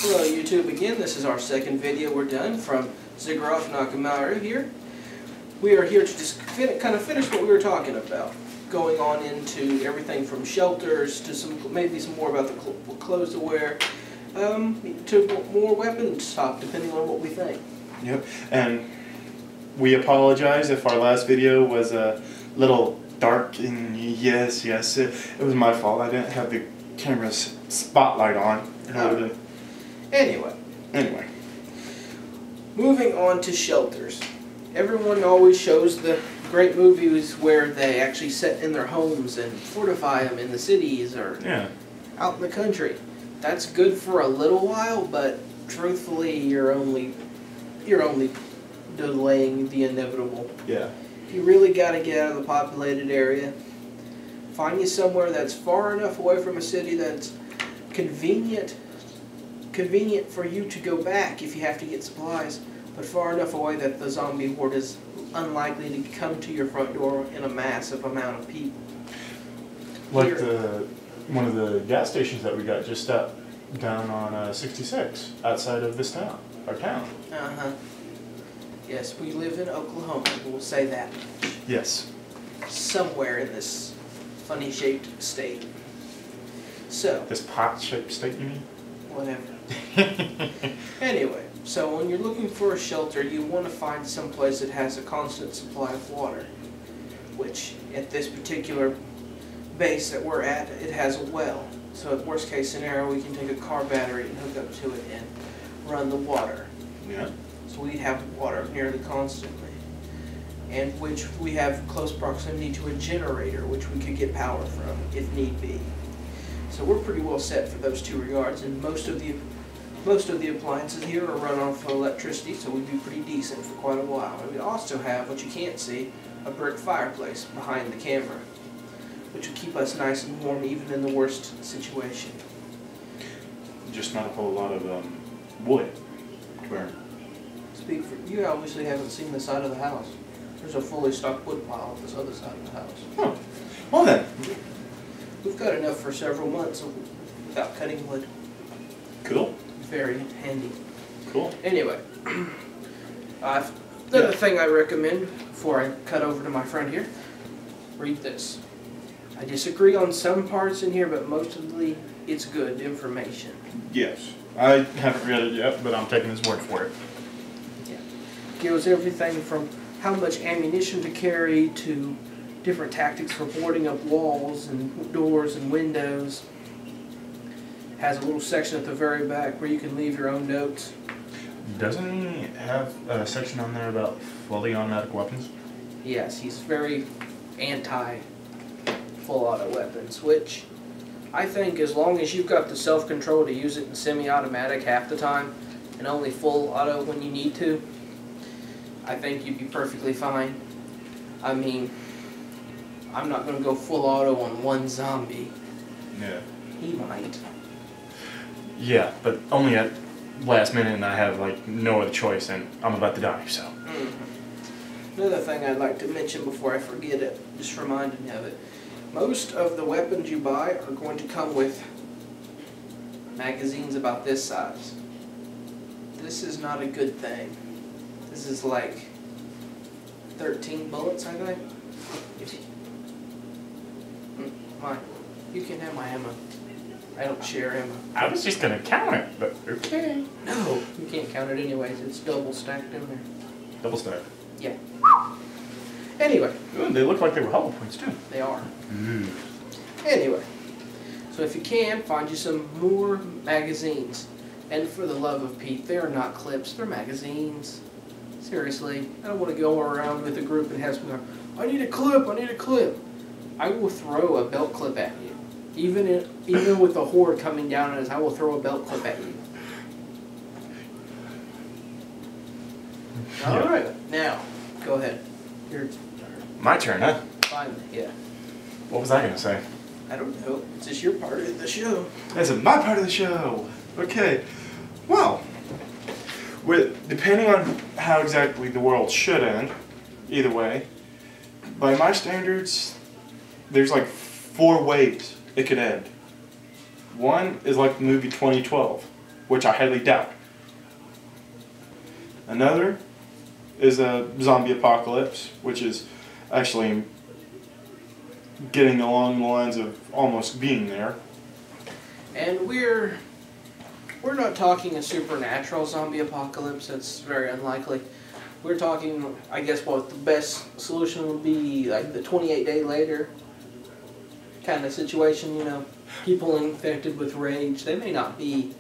Hello YouTube again. This is our second video we're done from Ziggurat Nakamura here. We are here to just kind of finish what we were talking about. Going on into everything from shelters to maybe some more about the clothes to wear, to more weapons stuff depending on what we think. Yep, and we apologize if our last video was a little dark, and yes, it was my fault. I didn't have the camera's spotlight on in order to... Anyway. Moving on to shelters. Everyone always shows the great movies where they actually set in their homes and fortify them in the cities or out in the country. That's good for a little while, but truthfully, you're only delaying the inevitable. Yeah. You really got to get out of the populated area. Find you somewhere that's far enough away from a city that's convenient for you to go back if you have to get supplies, but far enough away that the zombie horde is unlikely to come to your front door in a massive amount of people. Like one of the gas stations that we got just down on 66 outside of this town, our town. Yes, we live in Oklahoma, we'll say that. Yes. Somewhere in this funny shaped state. So. This pot-shaped state, you mean? Whatever. Anyway, so when you're looking for a shelter, you want to find some place that has a constant supply of water, which at this particular base that we're at, it has a well. So at worst case scenario, we can take a car battery and hook up to it and run the water. Yeah. So we'd have water nearly constantly, and which we have close proximity to a generator, which we could get power from if need be. So we're pretty well set for those two regards, and most of the appliances here are run off of electricity, so we'd be pretty decent for quite a while. And we also have, what you can't see, a brick fireplace behind the camera, which will keep us nice and warm even in the worst situation. Just not a whole lot of wood to burn. Speak for you, obviously haven't seen the side of the house. There's a fully stocked wood pile at this other side of the house. Huh. Well then. We've got enough for several months without cutting wood. Cool. Very handy. Cool. Anyway, another thing I recommend before I cut over to my friend here, read this. I disagree on some parts in here, but mostly it's good information. Yes. I haven't read it yet, but I'm taking his word for it. Yeah. Gives everything from how much ammunition to carry to different tactics for boarding up walls and doors and windows. Has a little section at the very back where you can leave your own notes. Doesn't he have a section on there about fully automatic weapons? Yes, he's very anti full auto weapons, which I think as long as you've got the self-control to use it in semi-automatic half the time and only full auto when you need to, I think you'd be perfectly fine. I mean, I'm not going to go full auto on one zombie. Yeah. He might. Yeah, but only at last minute, and I have like no other choice, and I'm about to die, so. Another thing I'd like to mention before I forget it, just reminding me of it. Most of the weapons you buy are going to come with magazines about this size. This is not a good thing. This is like 13 bullets, I think. Mine. You can have my ammo. I don't share ammo. I was just gonna count it, but okay. No, you can't count it anyways. It's double stacked in there. Double stack. Yeah. Anyway. Ooh, they look like they were hollow points too. They are. Anyway. So if you can, find you some more magazines. And for the love of Pete, they are not clips, they're magazines. Seriously. I don't want to go around with a group and have someone go, I need a clip, I need a clip. I will throw a belt clip at you. Even with the horde coming down on us, I will throw a belt clip at you. Yeah. Alright, now, go ahead. My turn, huh? Finally, yeah. What was I gonna say? I don't know. It's just your part of the show. This is my part of the show. Okay. Well, depending on how exactly the world should end, either way, by my standards, there's like 4 ways it could end. One is like the movie 2012. which I highly doubt. Another is a zombie apocalypse, which is actually getting along the lines of almost being there. And we're not talking a supernatural zombie apocalypse. That's very unlikely. We're talking, I guess, what the best solution would be, like the 28-day later kind of situation. You know, people infected with rage. They may not be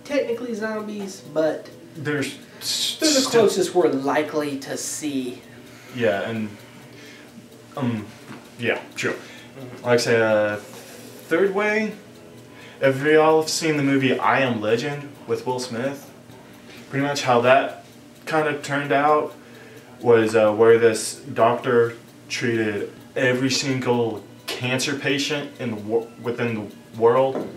technically zombies, but They're the closest we're likely to see. Yeah, and yeah, true. Like I say, third way. If we all have seen the movie I Am Legend with Will Smith, pretty much how that kind of turned out was where this doctor treated every single cancer patient within the world.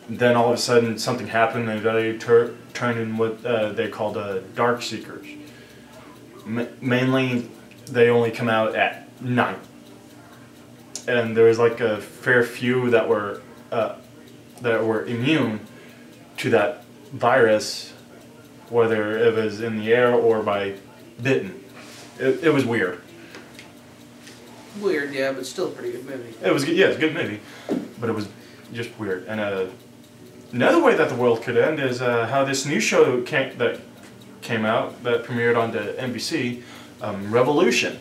Then all of a sudden something happened and they turned in what they called dark seekers. Mainly, they only come out at night, and there was like a fair few that were immune to that virus, whether it was in the air or by bitten. It was weird. Weird, yeah, but still a pretty good movie. It was yeah, it's a good movie, but it was just weird. And another way that the world could end is how this new show that came out that premiered on the NBC, Revolution,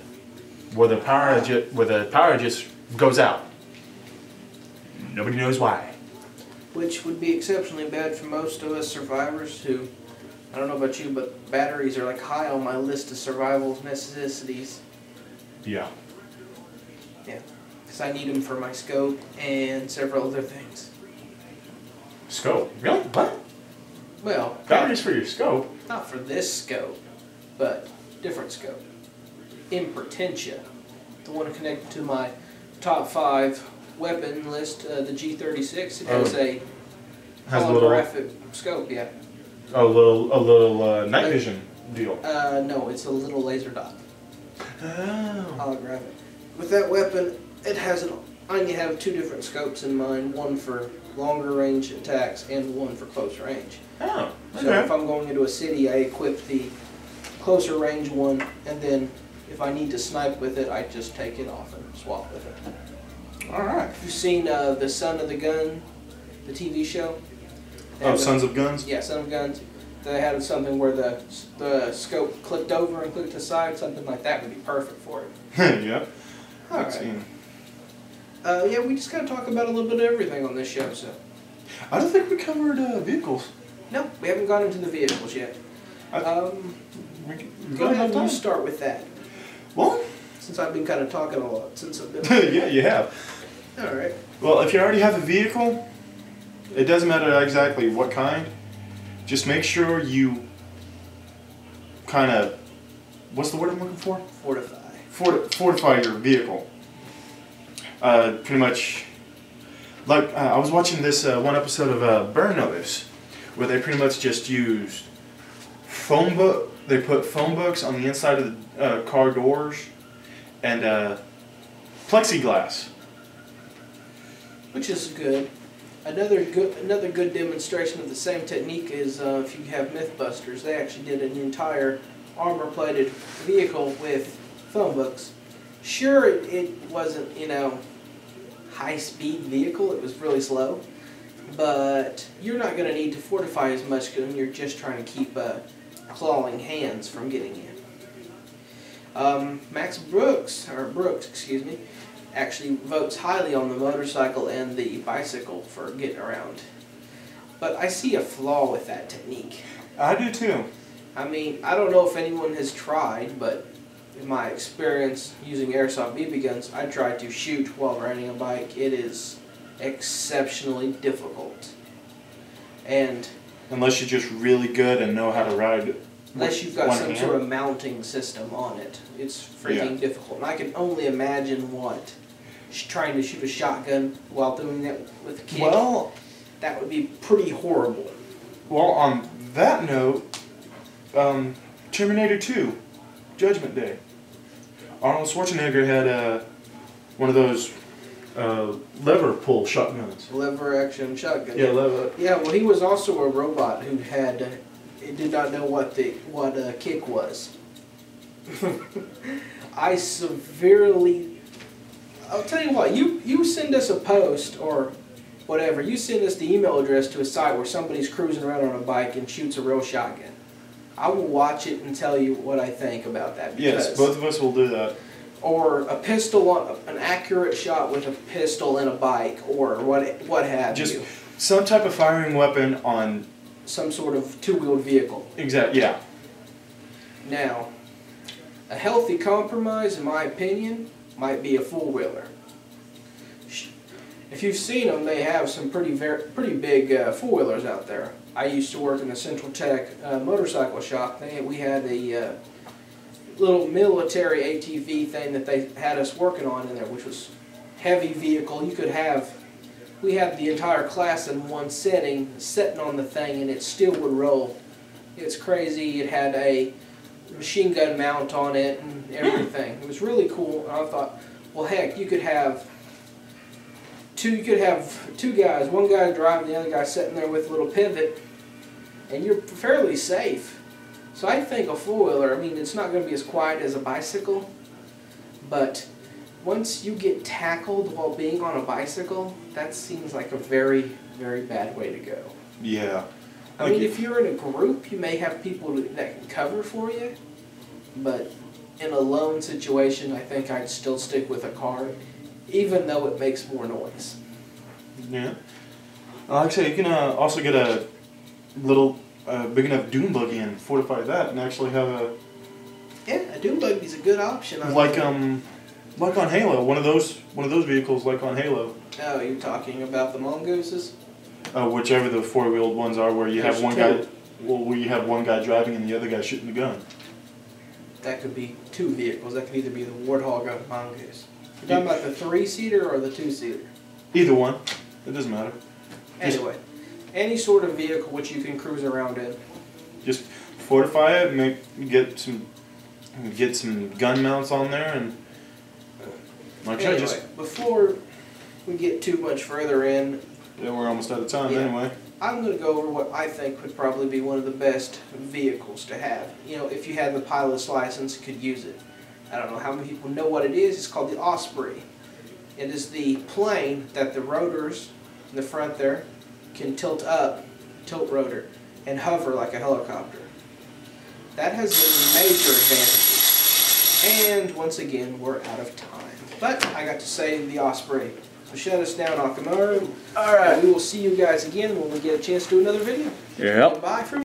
where the power just goes out. Nobody knows why. Which would be exceptionally bad for most of us survivors who, I don't know about you, but batteries are like high on my list of survival necessities. Yeah. Yeah, because I need them for my scope and several other things. Scope? Really? What? Well, Batteries for your scope? not for this scope, but different scope. Impotentia, the one connected to my top 5 weapon list, the G36. It has a holographic scope, yeah. A little night vision deal. No, it's a little laser dot. Oh. Holographic. With that weapon, I only have 2 different scopes in mind, one for longer range attacks and one for close range. Oh, okay. So if I'm going into a city, I equip the closer range one, and then if I need to snipe with it, I just take it off and swap with it. Alright. You've seen The Son of the Gun, the TV show? Oh, Sons of Guns? Yeah, Son of Guns. They had something where the scope clicked over and clicked to the side. Something like that would be perfect for it. Yeah. All right. Yeah, we just kind of talk about a little bit of everything on this show. So. I don't think we covered vehicles. No, we haven't gone into the vehicles yet. Go ahead, you start with that. Well, since I've been kind of talking a lot since I've been. Yeah, you have. All right. Well, if you already have a vehicle, it doesn't matter exactly what kind. Just make sure you kind of, what's the word I'm looking for? Fortify. Fortify your vehicle. Pretty much, like I was watching this one episode of Burn Notice, where they pretty much just used phone book. They put phone books on the inside of the car doors and plexiglass. Which is good. Another good demonstration of the same technique is if you have Mythbusters. They actually did an entire armor-plated vehicle with phone books. Sure, it wasn't, high-speed vehicle. It was really slow. But you're not going to need to fortify as much when you're just trying to keep clawing hands from getting in. Max Brooks, excuse me, actually votes highly on the motorcycle and the bicycle for getting around. But I see a flaw with that technique. I do too. I mean, I don't know if anyone has tried, but in my experience using airsoft BB guns, I tried to shoot while riding a bike. It is exceptionally difficult. And unless you're just really good and know how to ride. Unless you've got some sort of mounting system on it, it's freaking difficult. And I can only imagine what trying to shoot a shotgun while doing that with a kick. Well, that would be pretty horrible. Well, on that note, Terminator 2, Judgment Day. Arnold Schwarzenegger had one of those lever pull shotguns. Lever action shotgun. Yeah, lever. Yeah, well, he was also a robot who did not know what kick was. I severely. I'll tell you what. You send us a post or whatever. You send us the email address to a site where somebody's cruising around on a bike and shoots a real shotgun. I will watch it and tell you what I think about that. Yes, both of us will do that. Or a pistol, an accurate shot with a pistol and a bike, or what have you. Just some type of firing weapon on some sort of two-wheeled vehicle. Exactly. Yeah. Now, a healthy compromise, in my opinion, might be a four-wheeler. If you've seen them, they have some pretty big four-wheelers out there. I used to work in the Central Tech motorcycle shop. We had a little military ATV thing that they had us working on in there, which was heavy vehicle. We had the entire class in one sitting on the thing, and it still would roll. It's crazy. It had a machine gun mount on it and everything. It was really cool. And I thought, well, heck, you could have two guys, one guy driving, the other guy sitting there with a little pivot, and you're fairly safe. So I think a four-wheeler, I mean, it's not going to be as quiet as a bicycle, but once you get tackled while being on a bicycle, that seems like a very, very bad way to go. Yeah. I mean, if you're in a group, you may have people that can cover for you, but in a lone situation, I think I'd still stick with a car, even though it makes more noise. Yeah. Like I say, you can also get a little big enough dune buggy and fortify that, and actually have a. Yeah, a dune buggy's a good option. Like on Halo, one of those vehicles, like on Halo. Oh, you're talking about the mongooses? Whichever the four-wheeled ones are, where you have one guy. Well, where you have one guy driving and the other guy shooting the gun. That could be two vehicles. That could either be the Warthog or the mongoose. You're talking about the three-seater or the two-seater? Either one. It doesn't matter. Anyway, any sort of vehicle which you can cruise around in. Just fortify it, get some gun mounts on there, and like anyway, before we get too much further in, yeah, we're almost out of time anyway. I'm going to go over what I think would probably be one of the best vehicles to have. You know, if you had the pilot's license, you could use it. I don't know how many people know what it is. It's called the Osprey. It is the plane that the rotors in the front there can tilt rotor, and hover like a helicopter. That has major advantages. And once again, we're out of time. But I got to say the Osprey. So shut us down, Akamaru. All right. And we will see you guys again when we get a chance to do another video. Yep. Goodbye from